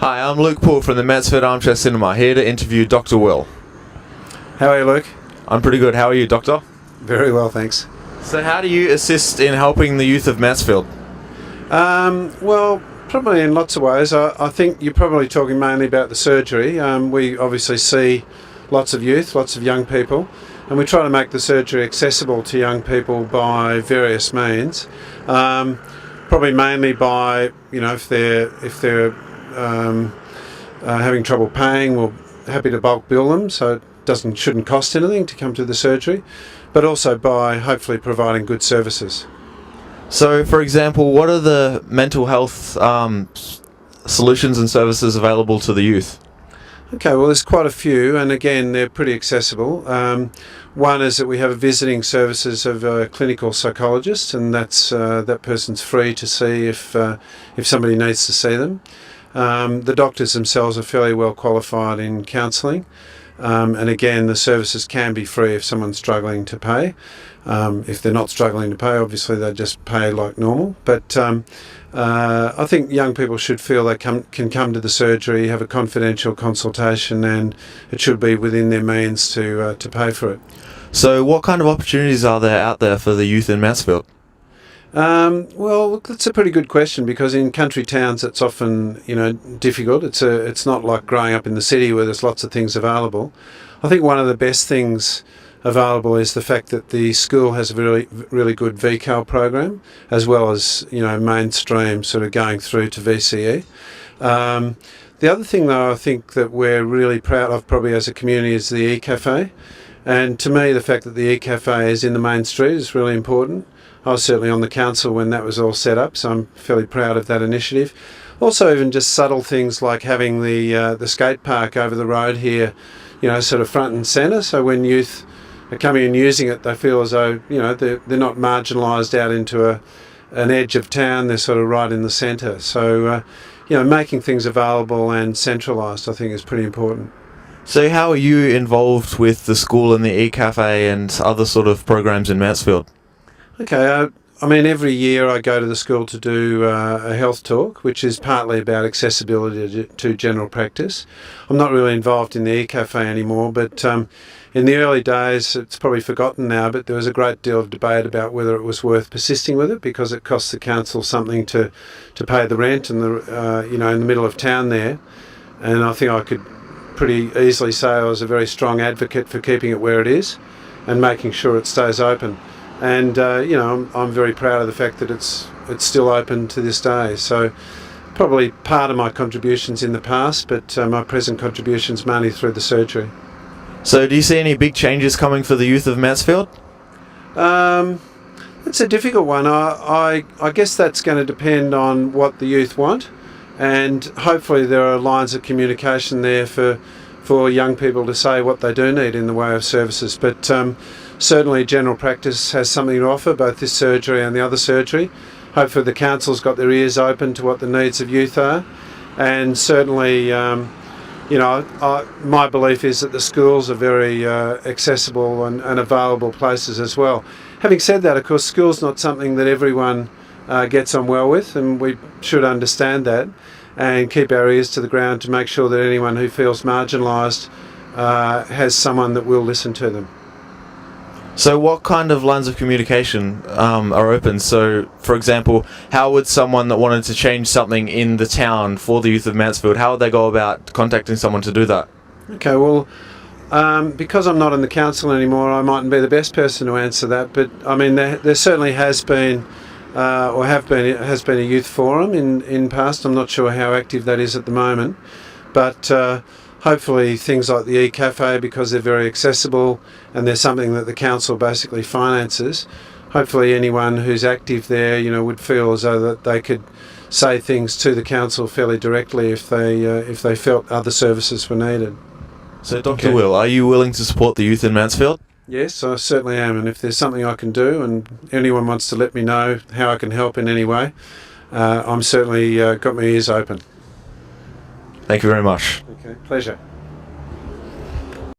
Hi, I'm Luke Poole from the Mansfield Armchair Cinema, here to interview Dr. Will. How are you, Luke? I'm pretty good. How are you, Doctor? Very well, thanks. So how do you assist in helping the youth of Mansfield? Well, probably in lots of ways. I think you're probably talking mainly about the surgery. We obviously see lots of youth, lots of young people, and we try to make the surgery accessible to young people by various means. Probably mainly by, if they're having trouble paying, we're happy to bulk bill them, so it shouldn't cost anything to come to the surgery, but also by hopefully providing good services. So, for example, what are the mental health solutions and services available to the youth? Okay, well, there's quite a few, and again, they're pretty accessible. One is that we have visiting services of a clinical psychologist, and that person's free to see if somebody needs to see them. The doctors themselves are fairly well qualified in counselling, and again, the services can be free if someone's struggling to pay. If they're not struggling to pay, obviously they just pay like normal. But I think young people should feel they can come to the surgery, have a confidential consultation, and it should be within their means to pay for it. So what kind of opportunities are there out there for the youth in Mansfield? Well, that's a pretty good question, because in country towns it's often difficult. It's not like growing up in the city where there's lots of things available. I think one of the best things available is the fact that the school has a really good VCAL program, as well as mainstream sort of going through to VCE. The other thing, though, I think that we're really proud of probably as a community is the e-cafe, and to me the fact that the e-cafe is in the main street is really important. I was certainly on the council when that was all set up, so I'm fairly proud of that initiative. Also, even just subtle things like having the skate park over the road here, sort of front and centre, so when youth are coming and using it, they feel as though they're not marginalised out into an edge of town. They're sort of right in the centre. So making things available and centralised, I think, is pretty important. So how are you involved with the school and the e-cafe and other sort of programs in Mansfield? Okay, every year I go to the school to do a health talk, which is partly about accessibility to general practice. I'm not really involved in the e-cafe anymore, but in the early days, it's probably forgotten now, but there was a great deal of debate about whether it was worth persisting with it, because it costs the council something to pay the rent and in the middle of town there. And I think I could pretty easily say I was a very strong advocate for keeping it where it is and making sure it stays open. And I'm very proud of the fact that it's still open to this day. So probably part of my contributions in the past, but my present contributions mainly through the surgery. So do you see any big changes coming for the youth of Mansfield? It's a difficult one. I guess that's going to depend on what the youth want, and hopefully there are lines of communication there for young people to say what they do need in the way of services. But certainly general practice has something to offer, both this surgery and the other surgery. Hopefully the council's got their ears open to what the needs of youth are, and certainly my belief is that the schools are very accessible and available places as well. Having said that, of course, school's not something that everyone gets on well with, and we should understand that and keep our ears to the ground to make sure that anyone who feels marginalised has someone that will listen to them. So what kind of lines of communication are open? So, for example, how would someone that wanted to change something in the town for the youth of Mansfield, how would they go about contacting someone to do that? Okay, well, because I'm not in the council anymore, I mightn't be the best person to answer that, but there certainly has been has been a youth forum in past. I'm not sure how active that is at the moment, but hopefully things like the e-cafe, because they're very accessible and they're something that the council basically finances, hopefully anyone who's active there would feel as though that they could say things to the council fairly directly if they felt other services were needed. So Dr. Will, are you willing to support the youth in Mansfield? Yes, I certainly am, and if there's something I can do and anyone wants to let me know how I can help in any way, I'm certainly got my ears open. Thank you very much. Okay, pleasure.